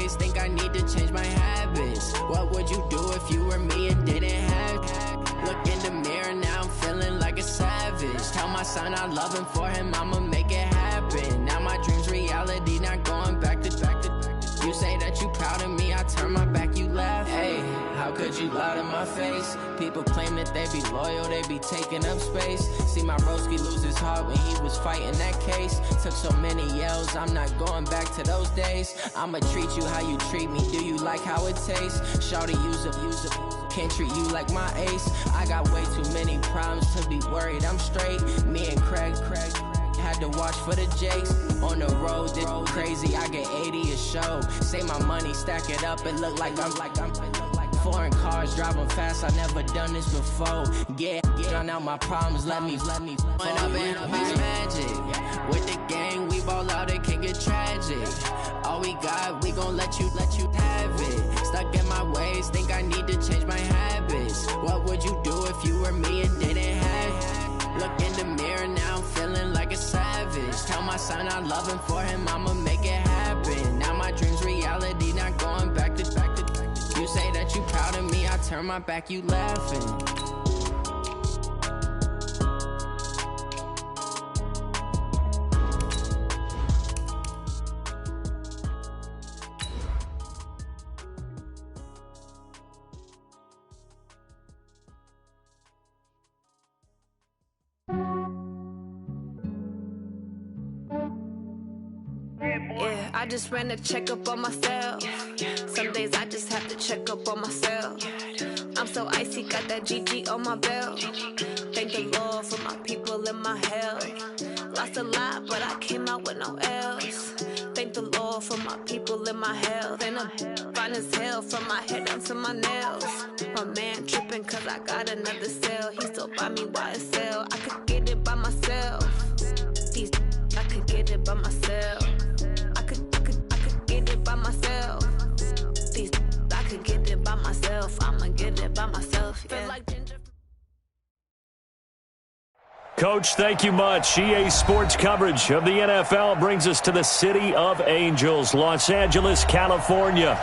ways, think I need to change my habits. What would you do if you were me and didn't have? Look in the mirror, now I'm feeling like a savage. Tell my son I love him, for him I'ma make it happen. Now my dream's reality, not going back to. You say that you proud of me, I turn my back, you laugh. Hey, how could you lie to my face? People claim that they be loyal, they be taking up space. See my broski lose his heart when he was fighting that case. Took so many yells, I'm not going back to those days. I'ma treat you how you treat me, do you like how it tastes? Shawty, use it, can't treat you like my ace. I got way too many problems to be worried, I'm straight. Me and Craig had to watch for the Jakes. On the road, this crazy, I get 80 a show. Say my money, stack it up, it look like I'm foreign cars, driving fast, I never done this before. Yeah, drown out my problems, let me When up and up is magic. With the gang, we ball out, it can get tragic. All we got, we gon' let you have it. Stuck in my ways, think I need to change my habits. What would you do if you were me and didn't have? Look in the mirror, now I'm feeling like a savage. Tell my son I love him, for him I'ma make it happen. Now my dream's reality, not going back to. You say that you proud of me, I turn my back, you laughing. Yeah, I just ran a checkup on myself. Some days I just have to check up on myself. I'm so icy, got that GG on my belt. Thank the Lord for my people and my health. Lost a lot, but I came out with no L's. Thank the Lord for my people and my health. And I'm fine as hell from my head down to my nails. My man tripping cause I got another cell. He still buy me YSL. I could get it by myself. I could get it by myself. I could get it by myself. I could get it by myself. I'ma get it by myself. Yeah. Feel like ginger. Coach, thank you much. EA Sports coverage of the NFL brings us to the City of Angels, Los Angeles, California.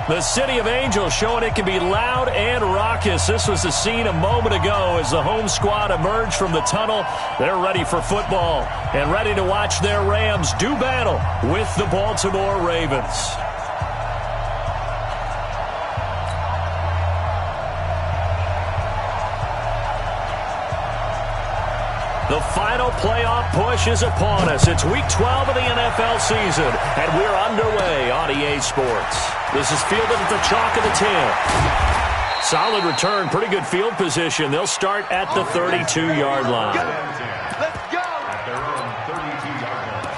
The City of Angels showing it can be loud and raucous. This was the scene a moment ago as the home squad emerged from the tunnel. They're ready for football and ready to watch their Rams do battle with the Baltimore Ravens. The final playoff push is upon us. It's Week 12 of the NFL season, and we're underway on EA Sports. This is fielded at the chalk of the 10. Solid return, pretty good field position. They'll start at the 32-yard line. Let's go! At their own 32-yard line.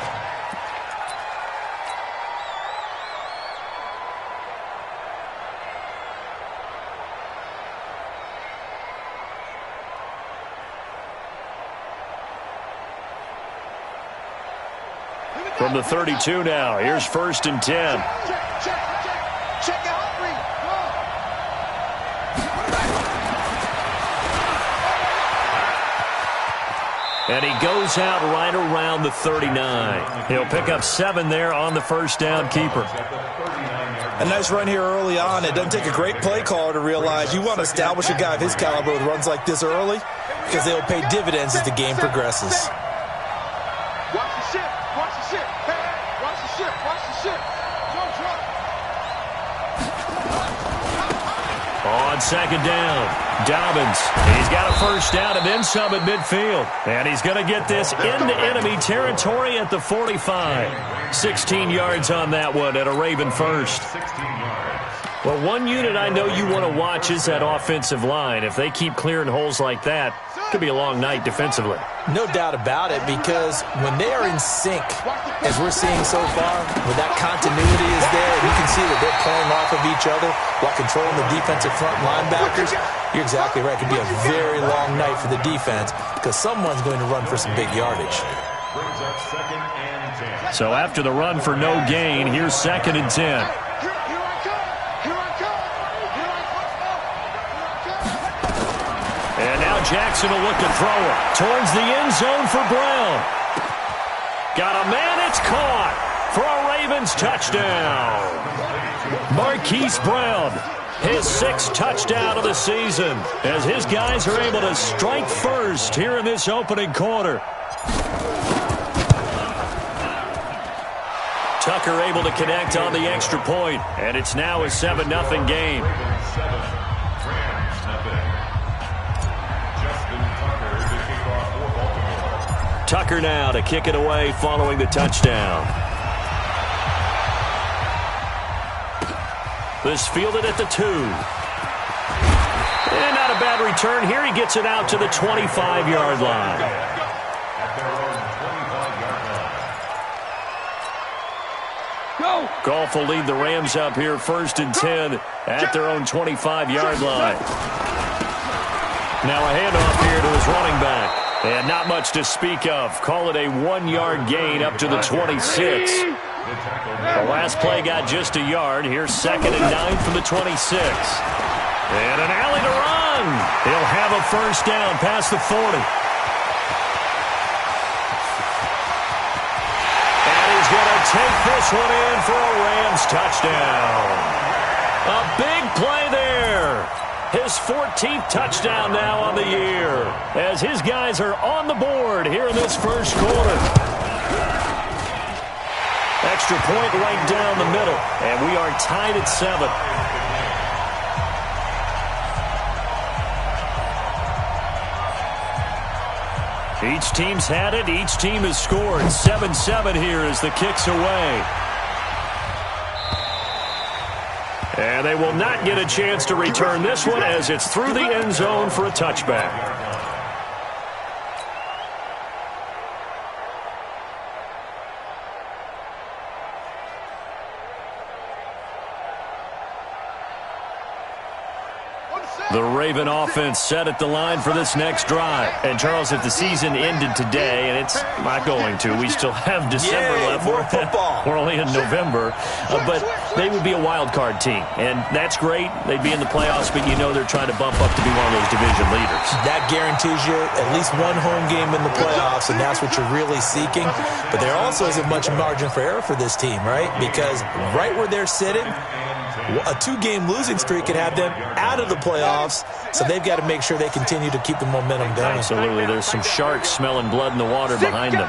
From the 32 now, here's 1st and 10. Check out, read. And he goes out right around the 39. He'll pick up 7 there on the first down keeper. A nice run here early on. It doesn't take a great play caller to realize you want to establish a guy of his caliber with runs like this early because they'll pay dividends as the game progresses. Watch the ship. Watch the ship. Hey, watch the ship. Watch the ship. Don't drop. On second down, Dobbins. He's got a first down and then some at midfield. And he's going to get this into enemy territory at the 45. 16 yards on that one at a Raven first. 16 yards. Well, one unit I know you want to watch is that offensive line. If they keep clearing holes like that, it could be a long night defensively. No doubt about it, because when they are in sync, as we're seeing so far, when that continuity is there, and you can see that they're playing off of each other while controlling the defensive front linebackers, you're exactly right. It could be a very long night for the defense because someone's going to run for some big yardage. Brings up 2nd and 10. So after the run for no gain, here's 2nd and 10. And now Jackson will look to throw it towards the end zone for Brown. Got a man, it's caught for a Ravens touchdown. Marquise Brown, his 6th touchdown of the season, as his guys are able to strike first here in this opening quarter. Tucker able to connect on the extra point, and it's now a 7-0 game. Tucker now to kick it away following the touchdown. This fielded at the 2. And not a bad return here. He gets it out to the 25-yard line. Goff will lead the Rams up here 1st and 10 at their own 25-yard line. Now a handoff here to his running back. And not much to speak of. Call it a 1-yard gain up to the 26. The last play got just a yard. Here's 2nd and 9 from the 26. And an alley to run. He'll have a first down past the 40. And he's going to take this one in for a Rams touchdown. A big play there. His 14th touchdown now on the year, as his guys are on the board here in this first quarter. Extra point right down the middle, and we are tied at 7. Each team's had it. Each team has scored. 7-7 here as the kick's away. And they will not get a chance to return this one as it's through the end zone for a touchback. The Raven offense set at the line for this next drive. And, Charles, if the season ended today, and it's not going to, we still have December left. More football. We're only in November. But they would be a wild card team. And that's great. They'd be in the playoffs, but you know they're trying to bump up to be one of those division leaders. That guarantees you at least one home game in the playoffs, and that's what you're really seeking. But there also isn't much margin for error for this team, right? Because right where they're sitting, a 2-game losing streak could have them out of the playoffs, so they've got to make sure they continue to keep the momentum going. Absolutely. There's some sharks smelling blood in the water behind them.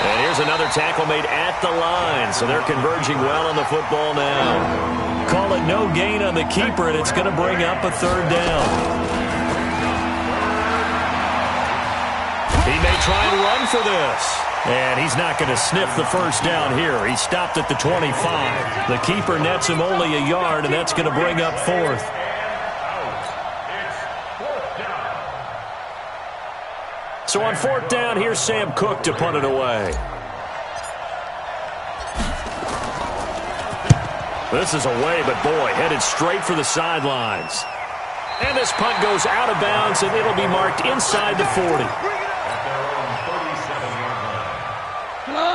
And here's another tackle made at the line, so they're converging well on the football now. Call it no gain on the keeper, and it's going to bring up a 3rd down. He may try and run for this. And he's not going to sniff the first down here. He stopped at the 25. The keeper nets him only a yard, and that's going to bring up 4th. So on 4th down, here's Sam Cook to punt it away. This is away, but boy, headed straight for the sidelines. And this punt goes out of bounds, and it'll be marked inside the 40.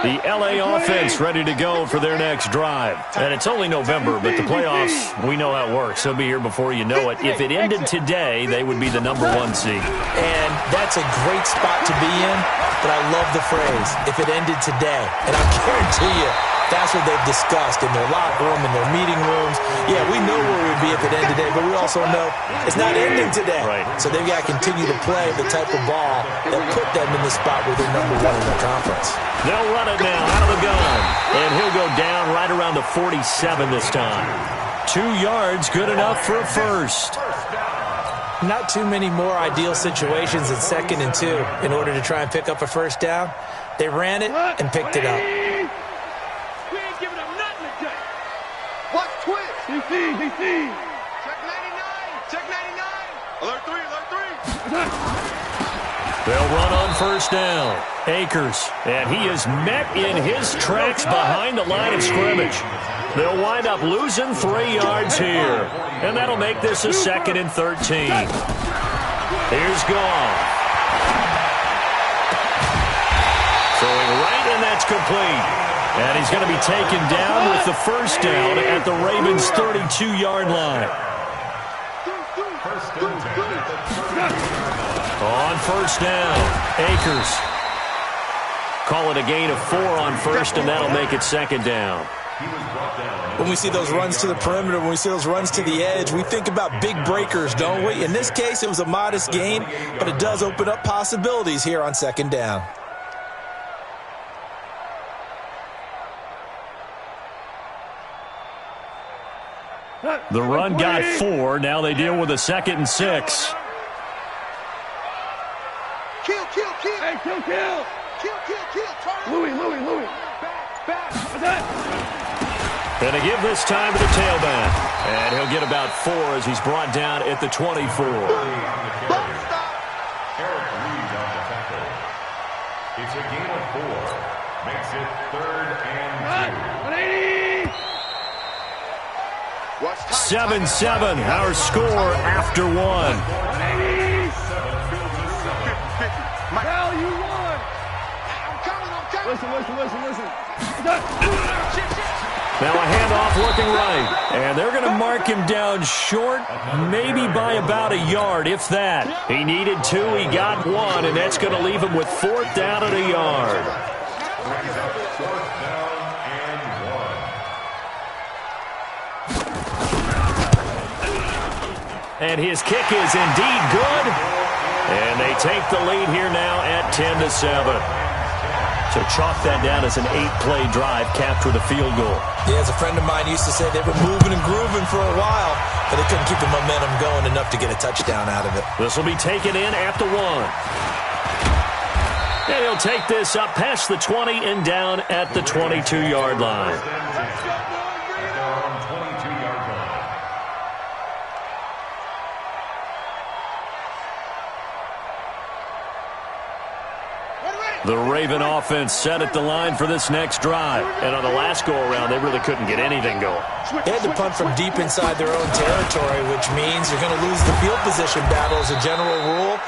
The L.A. offense ready to go for their next drive. And it's only November, but the playoffs, we know how it works. They'll be here before you know it. If it ended today, they would be the #1 seed. And that's a great spot to be in, but I love the phrase, if it ended today. And I guarantee you, that's what they've discussed in their locker room, in their meeting rooms. Yeah, we know where we'd be if it ended today, but we also know it's not ending today. Right. So they've got to continue to play the type of ball that put them in the spot where they're #1 in the conference. They'll run it now out of the gun. And he'll go down right around the 47 this time. 2 yards, good enough for a first. Not too many more ideal situations at 2nd and 2 in order to try and pick up a first down. They ran it and picked it up. Watch twitch. Check 99. Check 99. Alert 3. Alert 3. They'll run on first down. Akers. And he is met in his tracks behind the line of scrimmage. They'll wind up losing 3 yards here. And that'll make this a 2nd and 13. Here's Goff. Throwing right, and that's complete. And he's going to be taken down with the first down at the Ravens' 32-yard line. On first down, Akers. Call it a gain of 4 on first, and that'll make it second down. When we see those runs to the perimeter, when we see those runs to the edge, we think about big breakers, don't we? In this case, it was a modest gain, but it does open up possibilities here on second down. The run got 4. Now they deal with a 2nd and 6. Kill. Hey, kill. Kill. Louis. Back. And to give this time to the tailback. And he'll get about 4 as he's brought down at the 24. Eric Reed on the tackle. It's a gain of 4. Makes it 3rd and 2. 7-7, our score after 1. 187. You won. I'm coming. Listen. Now a handoff looking right. And they're going to mark him down short, maybe by about a yard, if that. He needed 2, he got 1, and that's going to leave him with 4th down at a yard. Brings up 4th down and 1. And his kick is indeed good. And they take the lead here now at 10-7. So chalk that down as an 8-play drive, capped with a field goal. Yeah, as a friend of mine used to say, they were moving and grooving for a while, but they couldn't keep the momentum going enough to get a touchdown out of it. This will be taken in at the 1. And he'll take this up past the 20 and down at the 22-yard line. The Raven offense set at the line for this next drive. And on the last go-around, they really couldn't get anything going. They had to punt from deep inside their own territory, which means you're going to lose the field position battle as a general rule.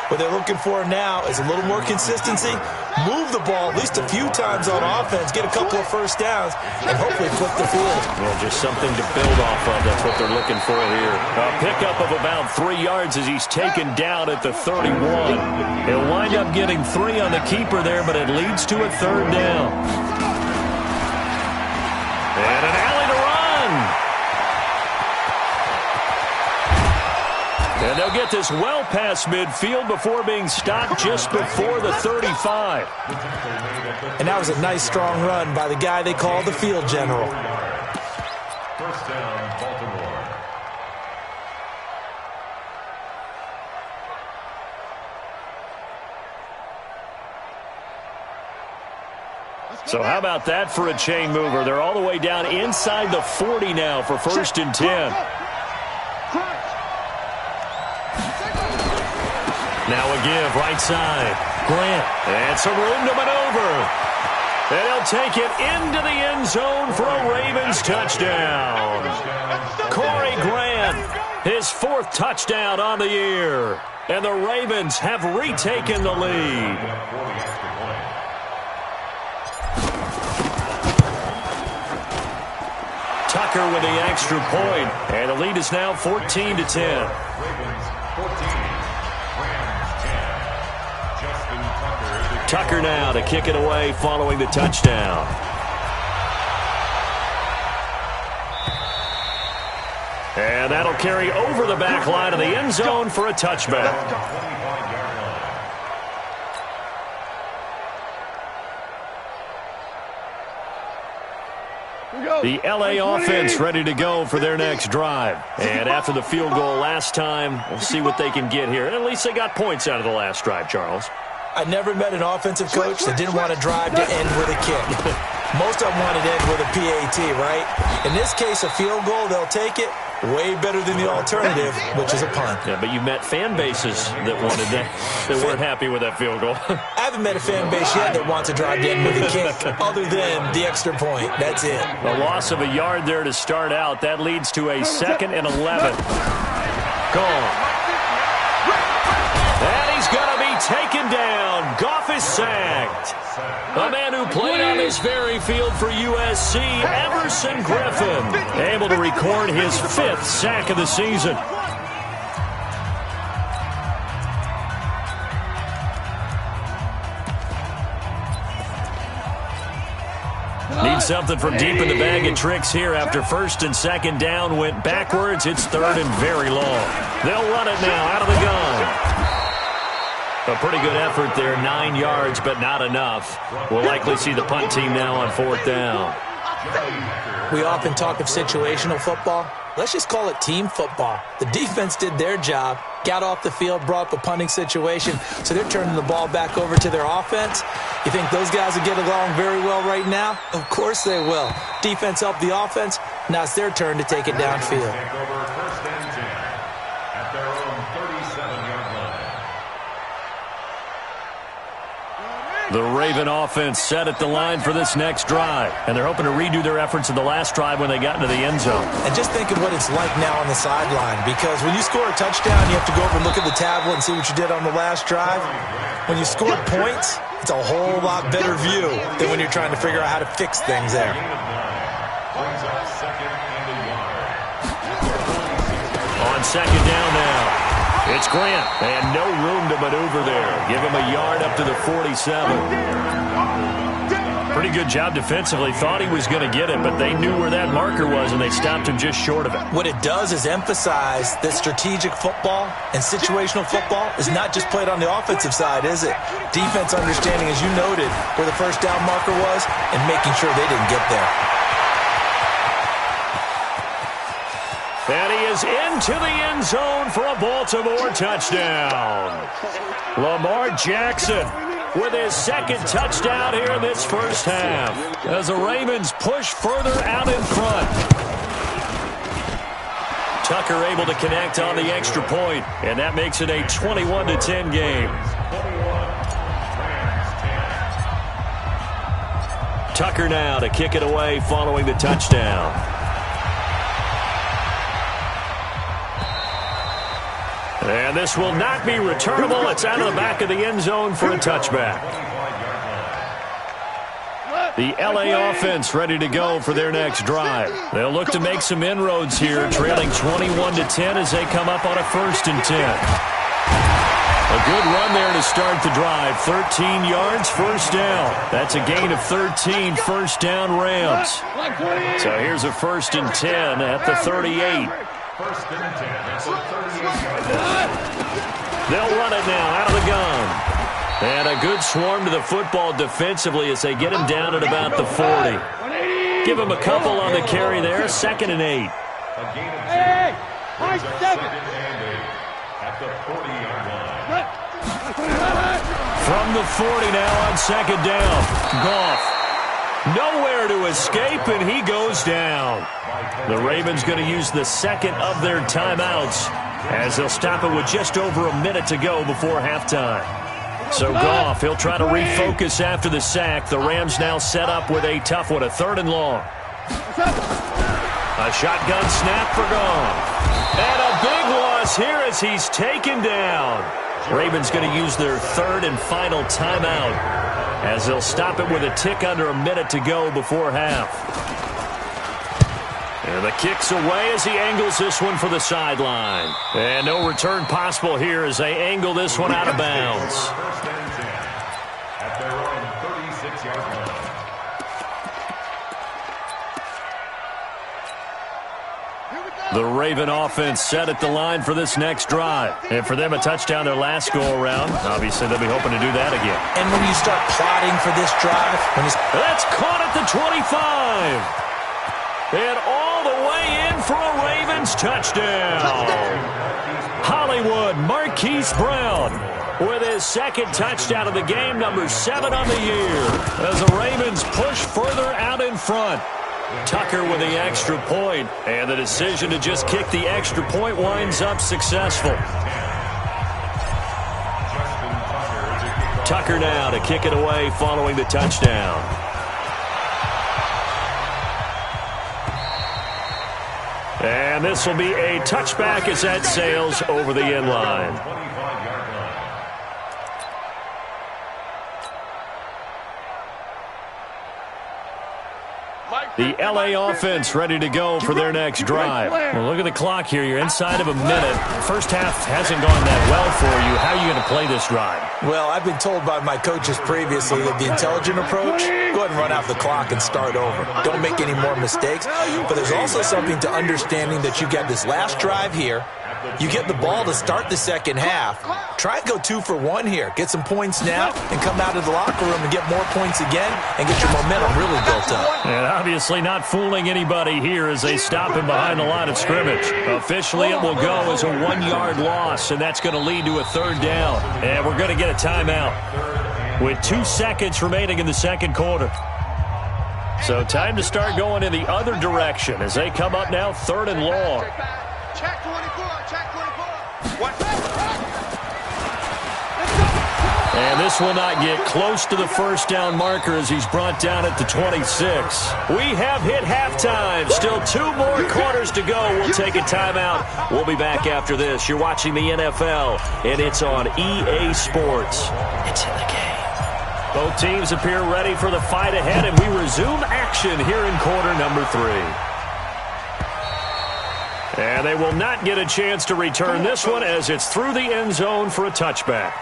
What they're looking for now is a little more consistency, move the ball at least a few times on offense, get a couple of first downs, and hopefully flip the field. Well, just something to build off of. That's what they're looking for here. A pickup of about 3 yards as he's taken down at the 31. He'll wind up getting 3 on the keeper there, but it leads to a 3rd down. And an alley to run. And they'll get this well past midfield before being stopped just before the 35. And that was a nice, strong run by the guy they call the field general. First down, Baltimore. So how about that for a chain mover? They're all the way down inside the 40 now for 1st and 10. Now a give, right side. Grant, and some room to maneuver. And he'll take it into the end zone for a Ravens touchdown. Corey Grant, his 4th touchdown on the year. And the Ravens have retaken the lead. Tucker with the extra point. And the lead is now 14-10. Tucker now to kick it away following the touchdown. And that'll carry over the back line of the end zone for a touchback. The LA offense ready to go for their next drive. And after the field goal last time, we'll see what they can get here. And at least they got points out of the last drive, Charles. I never met an offensive coach that didn't want to drive to end with a kick. Most of them wanted to end with a PAT, right? In this case, a field goal, they'll take it. Way better than the alternative, which is a punt. Yeah, but you met fan bases that wanted that weren't happy with that field goal. I haven't met a fan base yet that wants to drive to end with a kick, other than the extra point. That's it. A loss of a yard there to start out. That leads to a 2nd and 11. Gone. And he's going to be taken down. Goff is sacked. A man who played on this very field for USC, Everson Griffin, able to record his 5th sack of the season. Need something from deep in the bag of tricks here after 1st and 2nd down went backwards. It's 3rd and very long. They'll run it now out of the gun. A pretty good effort there, 9 yards, but not enough. We'll likely see the punt team now on 4th down. We often talk of situational football. Let's just call it team football. The defense did their job, got off the field, brought up a punting situation, so they're turning the ball back over to their offense. You think those guys will get along very well right now? Of course they will. Defense helped the offense. Now it's their turn to take it downfield. The Raven offense set at the line for this next drive, and they're hoping to redo their efforts in the last drive when they got into the end zone. And just think of what it's like now on the sideline, because when you score a touchdown, you have to go over and look at the tablet and see what you did on the last drive. When you score points, it's a whole lot better view than when you're trying to figure out how to fix things there. On 2nd down now. It's Grant, and no room to maneuver there. Give him a yard up to the 47. Pretty good job defensively. Thought he was going to get it, but they knew where that marker was, and they stopped him just short of it. What it does is emphasize that strategic football and situational football is not just played on the offensive side, is it? Defense understanding, as you noted, where the 1st down marker was and making sure they didn't get there. And he is into the end zone for a Baltimore touchdown. Lamar Jackson with his 2nd touchdown here in this 1st half, as the Ravens push further out in front. Tucker able to connect on the extra point, and that makes it a 21-10 game. Tucker now to kick it away following the touchdown. And this will not be returnable. It's out of the back of the end zone for a touchback. The LA offense ready to go for their next drive. They'll look to make some inroads here, trailing 21-10 as they come up on a 1st and 10. A good run there to start the drive. 13 yards, 1st down. That's a gain of 13, 1st down Rams. So here's a 1st and 10 at the 38. They'll run it now out of the gun. And a good swarm to the football defensively as they get him down at about the 40. Give him a couple on the carry there. 2nd and 8. From the 40 now on 2nd down. Goff. Nowhere to escape, and he goes down. The Ravens going to use the 2nd of their timeouts as they'll stop it with just over a minute to go before halftime. So Goff, he'll try to refocus after the sack. The Rams now set up with a tough one, a 3rd and long. A shotgun snap for Goff. And a big loss here as he's taken down. Ravens going to use their 3rd and final timeout as they'll stop it with a tick under a minute to go before half. And the kick's away as he angles this one for the sideline. And no return possible here as they angle this one out of bounds. The Raven offense set at the line for this next drive. And for them, a touchdown their last go-around. Obviously, they'll be hoping to do that again. And when you start plotting for this drive, that's caught at the 25. And all the way in for a Ravens touchdown. Hollywood Marquise Brown with his 2nd touchdown of the game, number 7 on the year, as the Ravens push further out in front. Tucker with the extra point, and the decision to just kick the extra point winds up successful. Tucker now to kick it away following the touchdown. And this will be a touchback as that sails over the end line. The LA offense ready to go for their next drive. Well, look at the clock here. You're inside of a minute. First half hasn't gone that well for you. How are you going to play this drive? Well, I've been told by my coaches previously that the intelligent approach, go ahead and run out the clock and start over. Don't make any more mistakes. But there's also something to understanding that you get this last drive here. You get the ball to start the second half. Try and go 2 for 1 here. Get some points now and come out of the locker room and get more points again and get your momentum really built up. And obviously not fooling anybody here as they stop him behind the line of scrimmage. Officially, it will go as a 1-yard loss, and that's going to lead to a 3rd down. And we're going to get a timeout with 2 seconds remaining in the second quarter. So time to start going in the other direction as they come up now 3rd and long. Check 24, check 24. And this will not get close to the first down marker as he's brought down at the 26. We have hit halftime. Still 2 more quarters to go. We'll take a timeout. We'll be back after this. You're watching the NFL, and it's on EA Sports. It's in the game. Both teams appear ready for the fight ahead, and we resume action here in quarter number 3. And they will not get a chance to return this one as it's through the end zone for a touchback.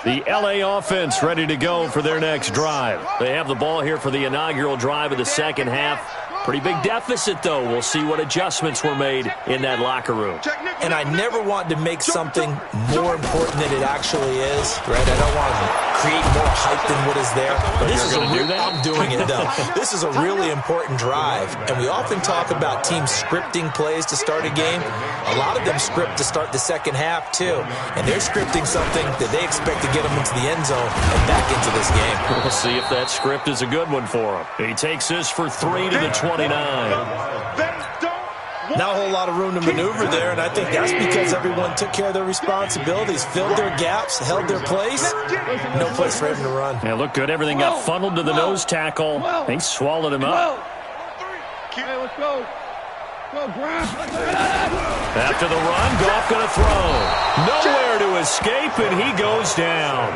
The LA offense ready to go for their next drive. They have the ball here for the inaugural drive of the second half. Pretty big deficit, though. We'll see what adjustments were made in that locker room. And I never want to make something more important than it actually is, right? I don't want to create more hype than what is there. But this is I'm doing it, though. This is a really important drive. And we often talk about teams scripting plays to start a game. A lot of them script to start the second half, too. And they're scripting something that they expect to get them into the end zone and back into this game. We'll see if that script is a good one for him. He takes this for 3 to the 29. Not a whole lot of room to maneuver there, and I think that's because everyone took care of their responsibilities, filled their gaps, held their place. No place for him to run. Yeah, looked good. Everything got funneled to the nose tackle. He swallowed him up. Hey, let's go. After the run, Goff going to throw. Nowhere to escape, and he goes down.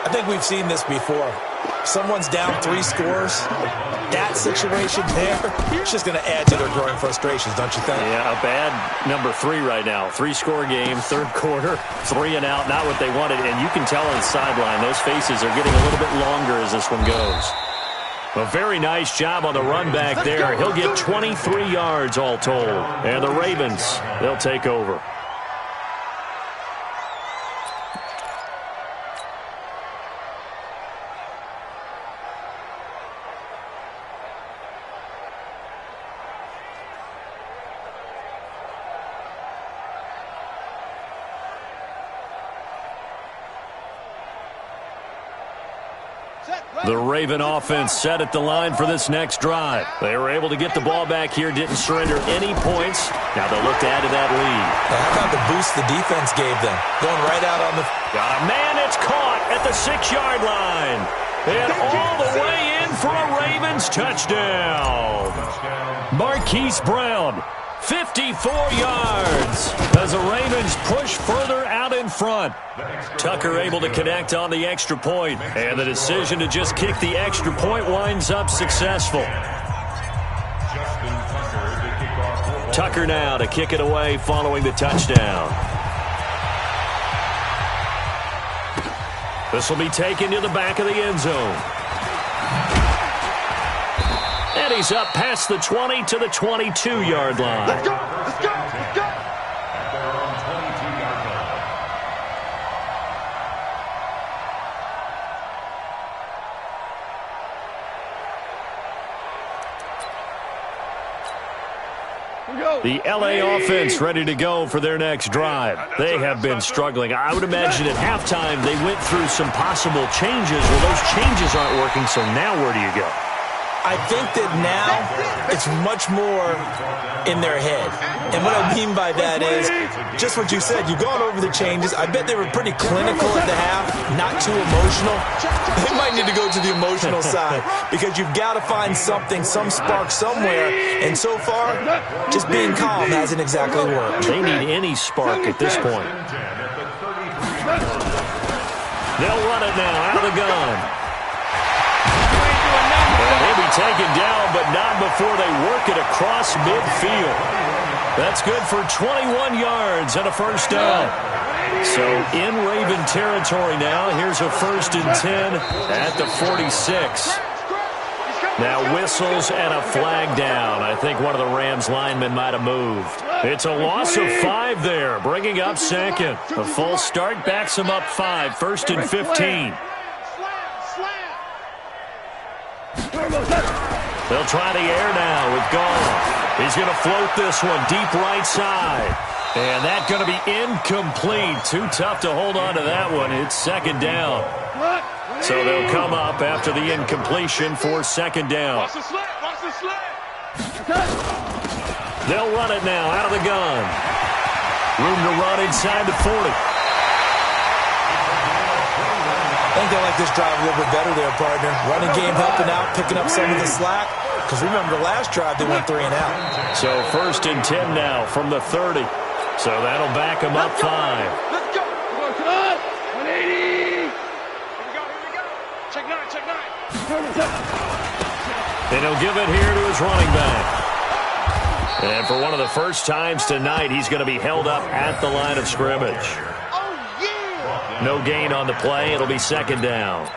I think we've seen this before. Someone's down 3 scores. That situation there, it's just going to add to their growing frustrations, don't you think? Yeah, a bad number 3 right now. 3-score game, 3rd quarter, 3 and out, not what they wanted. And you can tell on the sideline, those faces are getting a little bit longer as this one goes. A very nice job on the run back there. He'll get 23 yards all told. And the Ravens, they'll take over. The Raven offense set at the line for this next drive. They were able to get the ball back here, didn't surrender any points. Now they'll look to add to that lead. Now how about the boost the defense gave them? Going right out on the... Man, it's caught at the 6-yard line. And all the way in for a Ravens touchdown. Marquise Brown, 54 yards as the Ravens push further out in front. Tucker able to connect on the extra point, and the decision to just kick the extra point winds up successful. Tucker now to kick it away following the touchdown. This will be taken to the back of the end zone. And he's up past the 20 to the 22-yard line. Let's go, let's go, let's go. The LA offense ready to go for their next drive. They have been struggling. I would imagine at halftime they went through some possible changes. Well, those changes aren't working, so now where do you go? I think that now it's much more in their head. And what I mean by that is just what you said. You've gone over the changes. I bet they were pretty clinical at the half, not too emotional. They might need to go to the emotional side because you've got to find something, some spark somewhere. And so far, just being calm hasn't exactly worked. They need any spark at this point. They'll run it now out of the gun. And he'll be taken down, but not before they work it across midfield. That's good for 21 yards and a first down. So in Raven territory now. Here's a 1st and 10 at the 46. Now whistles and a flag down. I think one of the Rams linemen might have moved. It's a loss of 5 there, bringing up second. A full start backs him up 5, 1st and 15. They'll try the air now with Goff. He's going to float this one deep right side. And that's going to be incomplete. Too tough to hold on to that one. It's second down. So they'll come up after the incompletion for second down. Watch the slant. Watch the slant. They'll run it now out of the gun. Room to run inside the 40. I think they like this drive a little bit better there, partner. Running game helping out, picking up some of the slack. Because remember, the last drive they went 3 and out. So 1st and 10 now from the 30. So that'll back them up 5. Let's go. Come on. 180. Here we go. Check 9. Check 9. And he'll give it here to his running back. And for one of the first times tonight, he's going to be held up at the line of scrimmage. No gain on the play. It'll be second down.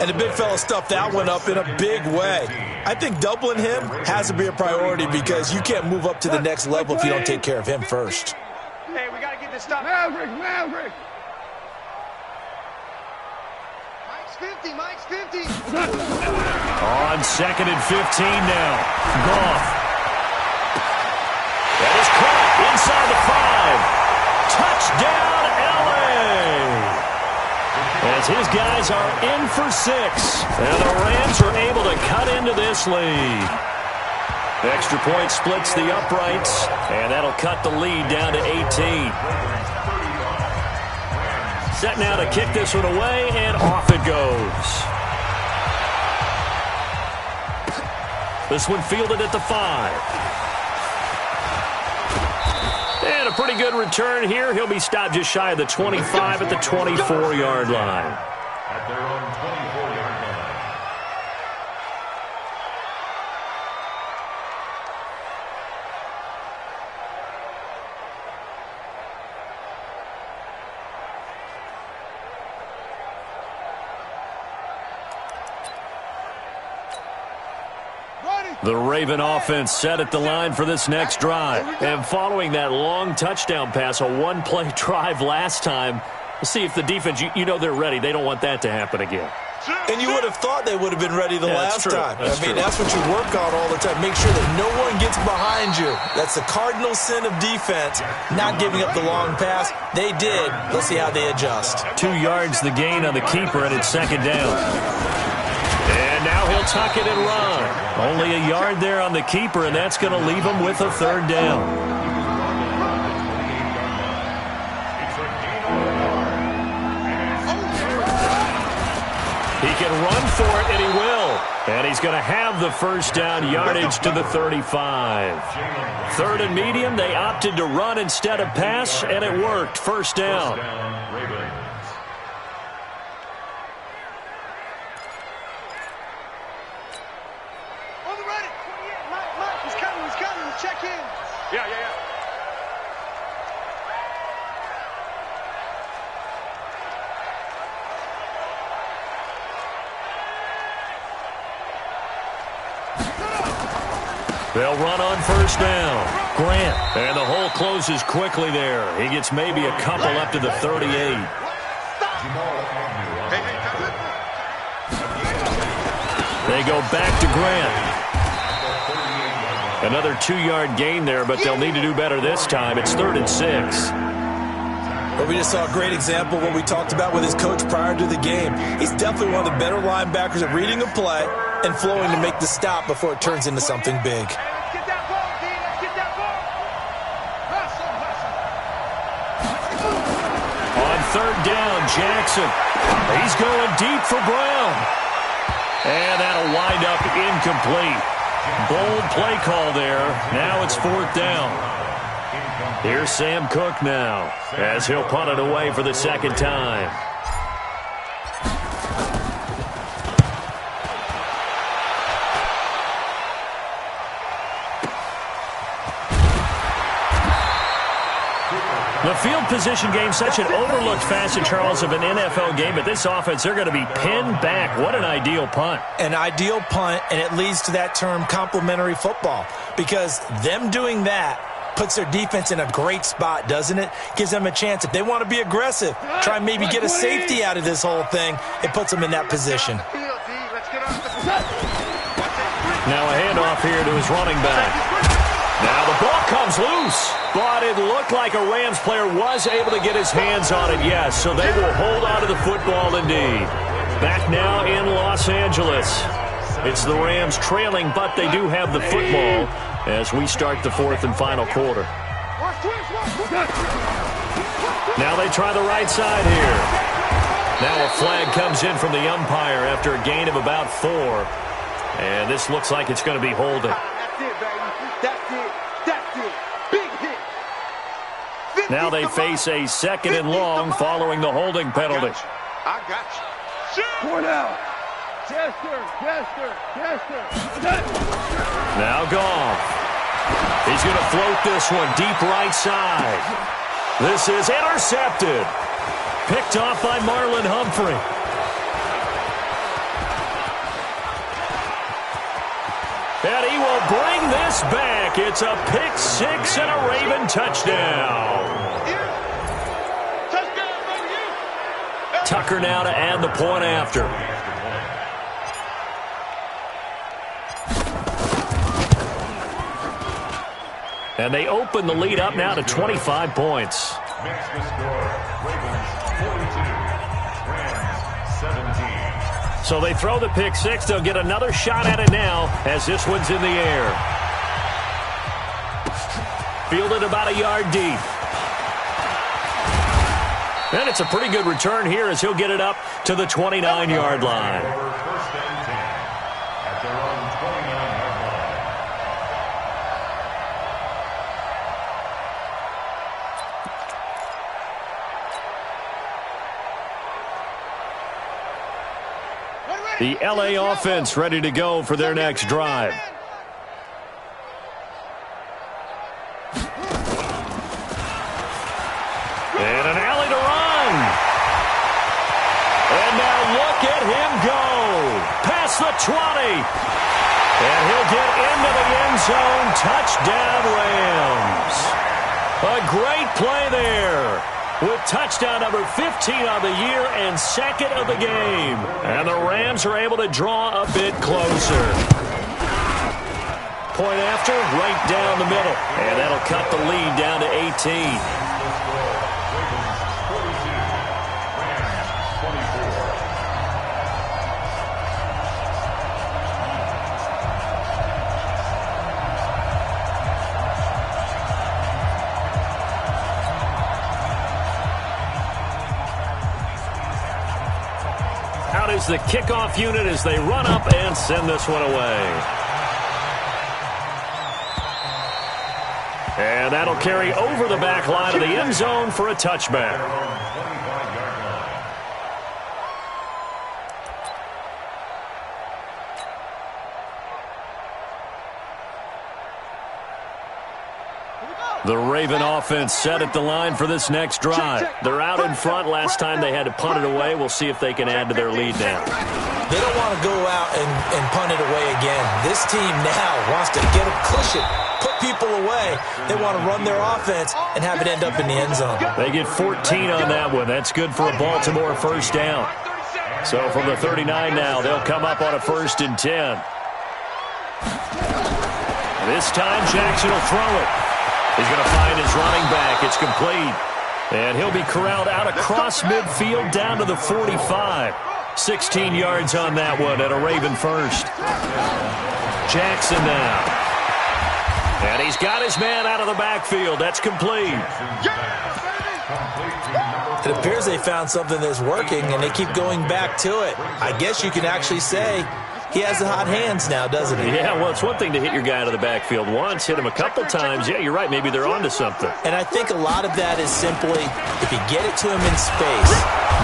And the big fella stuffed that one up in a big way. I think doubling him has to be a priority because you can't move up to the next level if you don't take care of him first. Hey, we got to get this stuff. Maverick. Mike's 50. On 2nd and 15 now. Goff. That is caught inside the 5. Touchdown, L.A. As his guys are in for 6. And the Rams are able to cut into this lead. Extra point splits the uprights, and that'll cut the lead down to 18. Set now to kick this one away, and off it goes. This one fielded at the 5. And a pretty good return here. He'll be stopped just shy of the 25 at the 24-yard line. At their own 24-yard line. The Raven offense set at the line for this next drive. And following that long touchdown pass, a one-play drive last time, let's see if the defense, you know they're ready. They don't want that to happen again. And you would have thought they would have been ready the last time. That's what you work on all the time. Make sure that no one gets behind you. That's the cardinal sin of defense, not giving up the long pass. They did. Let's see how they adjust. 2 yards the gain on the keeper, and it's second down. And now he'll tuck it and run. Only a yard there on the keeper, and that's going to leave him with a third down. He can run for it, and he will. And he's going to have the first down yardage to the 35. 3rd and medium, they opted to run instead of pass, and it worked. First down. Check in. Yeah. They'll run on first down. Grant. And the hole closes quickly there. He gets maybe a couple up to the 38. They go back to Grant. Another 2-yard gain there, but they'll need to do better this time. It's 3rd and 6. But we just saw a great example of what we talked about with his coach prior to the game. He's definitely one of the better linebackers at reading a play and flowing to make the stop before it turns into something big. Let's get that ball, D. Let's get that ball. On 3rd down, Jackson. He's going deep for Brown. And that'll wind up incomplete. Bold play call there. Now it's 4th down. Here's Sam Cook now as he'll punt it away for the second time. The field position game, such an overlooked facet, Charles, of an NFL game, but this offense, they're going to be pinned back. What an ideal punt. An ideal punt, and it leads to that term complementary football, because them doing that puts their defense in a great spot, doesn't it? Gives them a chance. If they want to be aggressive, try and maybe get a safety out of this whole thing, it puts them in that position. Now a handoff here to his running back. Now the ball comes loose, but it looked like a Rams player was able to get his hands on it, yes, so they will hold on to the football indeed. Back now in Los Angeles. It's the Rams trailing, but they do have the football as we start the fourth and final quarter. Now they try the right side here. Now a flag comes in from the umpire after a gain of about 4. And this looks like it's going to be holding. That's it, baby. That's it. That's it. Big hit. Now they face a 2nd and long following the holding penalty. I got you. Point out. Chester. Now Goff. He's going to float this one deep right side. This is intercepted. Picked off by Marlon Humphrey. And he will bring this back. It's a pick 6 and a Raven touchdown. Tucker now to add the point after. And they open the lead up now to 25 points. Makes the score, Ravens 42, Rams 17. So they throw the pick 6. They'll get another shot at it now as this one's in the air. Fielded about a yard deep. And it's a pretty good return here as he'll get it up to the 29-yard line. First and 10 at their own 29-yard line. The LA offense ready to go for their next drive. And an alley to run. And now look at him go. Past the 20. And he'll get into the end zone. Touchdown, Rams. A great play there. With touchdown number 15 on the year and 2nd of the game. And the Rams are able to draw a bit closer. Point after, right down the middle. And that'll cut the lead down to 18. Out is the kickoff unit as they run up and send this one away. And that'll carry over the back line of the end zone for a touchback. The Raven offense set at the line for this next drive. They're out in front. Last time they had to punt it away. We'll see if they can add to their lead now. They don't want to go out and punt it away again. This team now wants to get a cushion, put people away. They want to run their offense and have it end up in the end zone. They get 14 on that one. That's good for a Baltimore first down. So from the 39 now, they'll come up on a 1st and 10. This time Jackson will throw it. He's going to find his running back. It's complete. And he'll be corralled out across midfield down to the 45. 16 yards on that one and a Raven first. Jackson now. And he's got his man out of the backfield. That's complete. It appears they found something that's working, and they keep going back to it. I guess you can actually say he has the hot hands now, doesn't he? Yeah, well, it's one thing to hit your guy out of the backfield once, hit him a couple times. Yeah, you're right. Maybe they're onto something. And I think a lot of that is simply if you get it to him in space,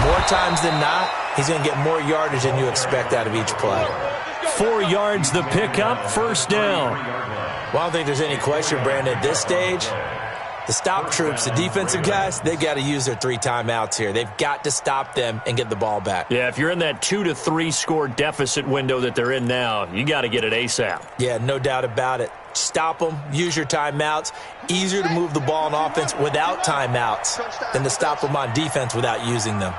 more times than not, he's going to get more yardage than you expect out of each play. 4 yards the pickup, first down. Well, I don't think there's any question, Brandon, at this stage, The stop troops, the defensive guys, they've got to use their 3 timeouts here. They've got to stop them and get the ball back. Yeah, if you're in that 2 to 3 score deficit window that they're in now, you got to get it ASAP. Yeah, no doubt about it. Stop them, use your timeouts. Easier to move the ball on offense without timeouts than to stop them on defense without using them.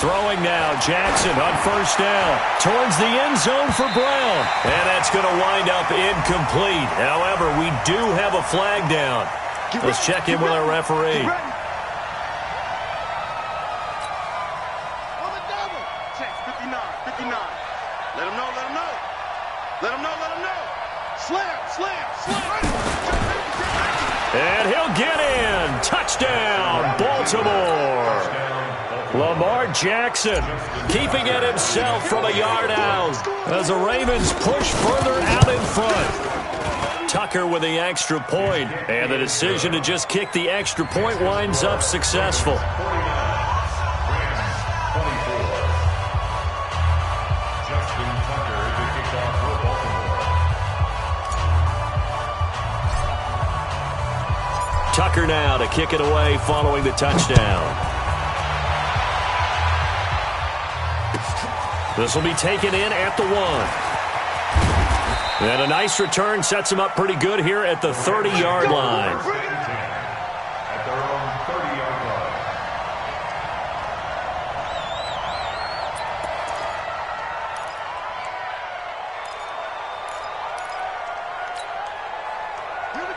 Throwing now, Jackson on first down towards the end zone for Brown. And that's going to wind up incomplete. However, we do have a flag down. Let's check in with our referee. And he'll get in. Touchdown, Baltimore. Lamar Jackson keeping it himself from a yard out as the Ravens push further out in front. Tucker with the extra point, and the decision to just kick the extra point winds up successful. Tucker now to kick it away following the touchdown. This will be taken in at the 1. And a nice return sets him up pretty good here at the 30-yard line. At their own 30-yard line.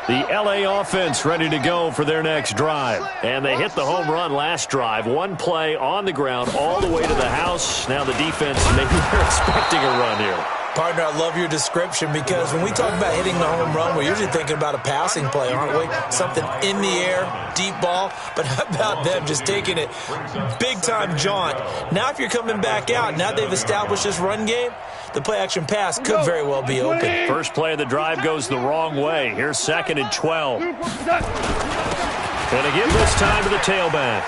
The LA offense ready to go for their next drive. And they hit the home run last drive. One play on the ground all the way to the house. Now the defense, maybe they're expecting a run here. Partner, I love your description because when we talk about hitting the home run, we're usually thinking about a passing play, aren't we? Something in the air, deep ball. But how about them just taking it big-time jaunt? Now if you're coming back out, now they've established this run game, the play-action pass could very well be open. First play of the drive goes the wrong way. Here's 2nd and 12. And again this time to the tailback.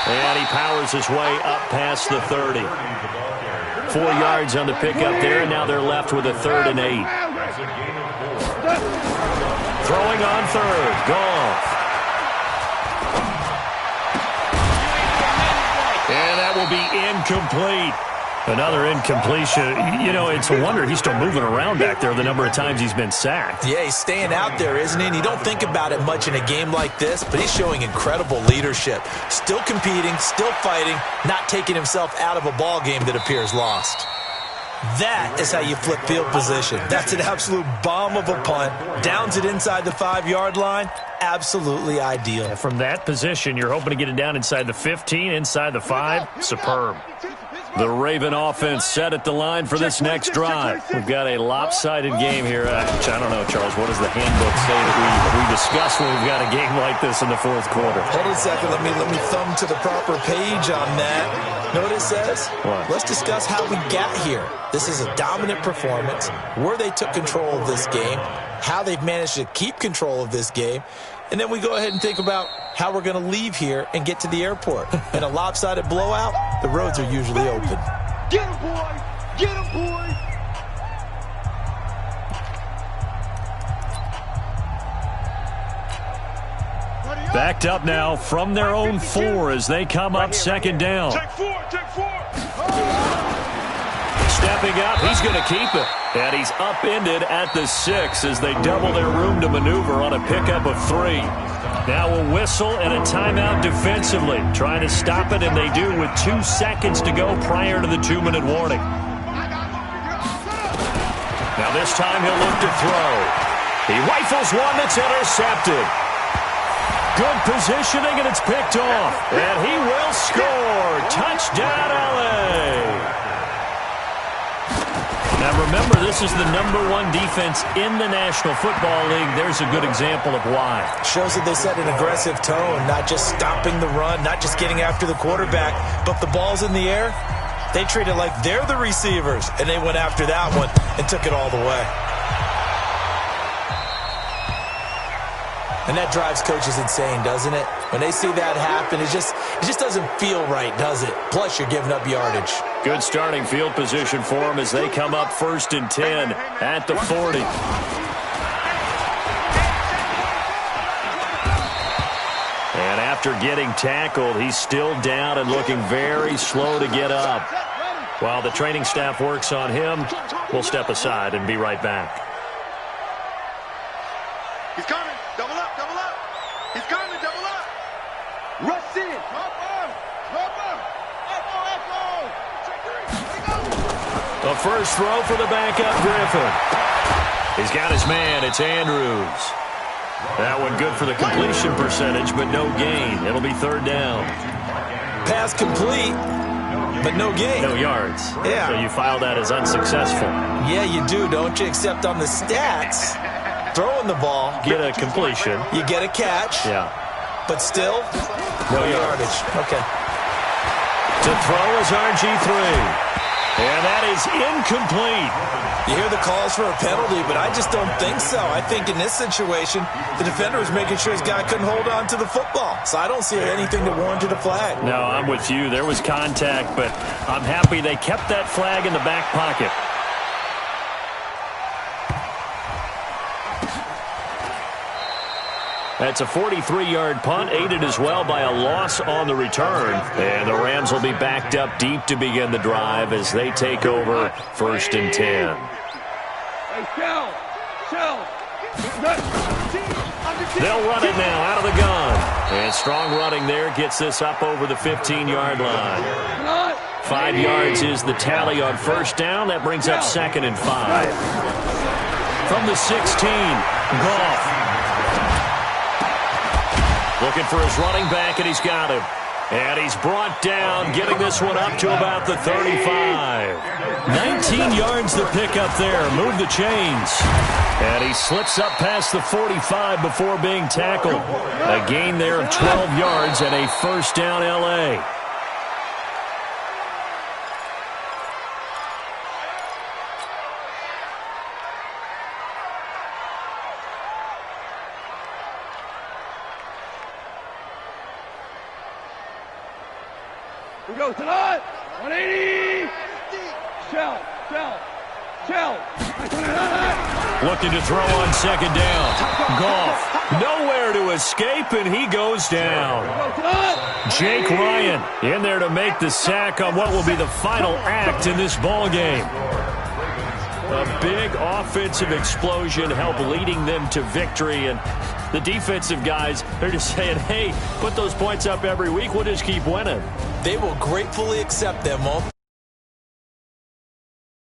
And he powers his way up past the 30. 4 yards on the pickup there, and now they're left with a 3rd and 8. Throwing on 3rd. Goff. And that will be incomplete. Another incompletion. You know, it's a wonder he's still moving around back there the number of times he's been sacked. Yeah, he's staying out there, isn't he? And you don't think about it much in a game like this, but he's showing incredible leadership. Still competing, still fighting, not taking himself out of a ball game that appears lost. That is how you flip field position. That's an absolute bomb of a punt. Downs it inside the 5-yard line. Absolutely ideal. And from that position, you're hoping to get it down inside the 15, inside the 5. Superb. The Raven offense set at the line for this next drive. We've got a lopsided game here. I don't know, Charles, what does the handbook say that we discuss when we've got a game like this in the 4th quarter? Hold on a second. Let me thumb to the proper page on that. Know what it says? What? Let's discuss how we got here. This is a dominant performance, where they took control of this game, how they've managed to keep control of this game, and then we go ahead and think about how we're going to leave here and get to the airport. In a lopsided blowout, the roads are usually open. Get him, boy! Get him, boy! Backed up now from their own 4 as they come up 2nd down. Take 4, take 4! Stepping up, he's going to keep it. And he's upended at the 6 as they double their room to maneuver on a pickup of 3. Now a whistle and a timeout defensively. Trying to stop it, and they do with 2 seconds to go prior to the 2-minute warning. Now this time he'll look to throw. He rifles one that's intercepted. Good positioning, and it's picked off. And he will score. Touchdown, LA. Now remember, this is the #1 defense in the National Football League. There's a good example of why. Shows that they set an aggressive tone, not just stopping the run, not just getting after the quarterback, but the ball's in the air. They treat it like they're the receivers, and they went after that one and took it all the way. And that drives coaches insane, doesn't it? When they see that happen, it just doesn't feel right, does it? Plus, you're giving up yardage. Good starting field position for them as they come up 1st and 10 at the 40. And after getting tackled, he's still down and looking very slow to get up. While the training staff works on him, we'll step aside and be right back. He's coming. Double up, double up. He's coming, double up. Rush in. Drop up. Drop up. Echo, echo. Check 3. Let it go. The first throw for the backup Griffin. He's got his man. It's Andrews. That one good for the completion percentage, but no gain. It'll be 3rd down. Pass complete, but no gain. No yards. Yeah. So you file that as unsuccessful. Yeah, you do, don't you? Except on the stats, throwing the ball, Get a completion. you get a catch, Yeah. but still, no yardage. Okay. To throw is RG3. And that is incomplete. You hear the calls for a penalty, but I just don't think so. I think in this situation, the defender was making sure his guy couldn't hold on to the football. So I don't see anything that warranted a flag. No, I'm with you. There was contact, but I'm happy they kept that flag in the back pocket. That's a 43-yard punt, aided as well by a loss on the return. And the Rams will be backed up deep to begin the drive as they take over 1st and 10. They'll run it now out of the gun. And strong running there gets this up over the 15-yard line. 5 yards is the tally on 1st down. That brings up 2nd and 5. From the 16, Goff. Looking for his running back, and he's got him. And he's brought down, getting this one up to about the 35. 19 yards to pick up there. Move the chains. And he slips up past the 45 before being tackled. A gain there of 12 yards and a 1st down L.A. We go tonight. 180. Shell. Looking to throw on 2nd down. Goff nowhere to escape, and he goes down. Jake Ryan in there to make the sack on what will be the final act in this ball game. A big offensive explosion helped leading them to victory, and the defensive guys, they're just saying, hey, put those points up every week. We'll just keep winning. They will gratefully accept them, won't they?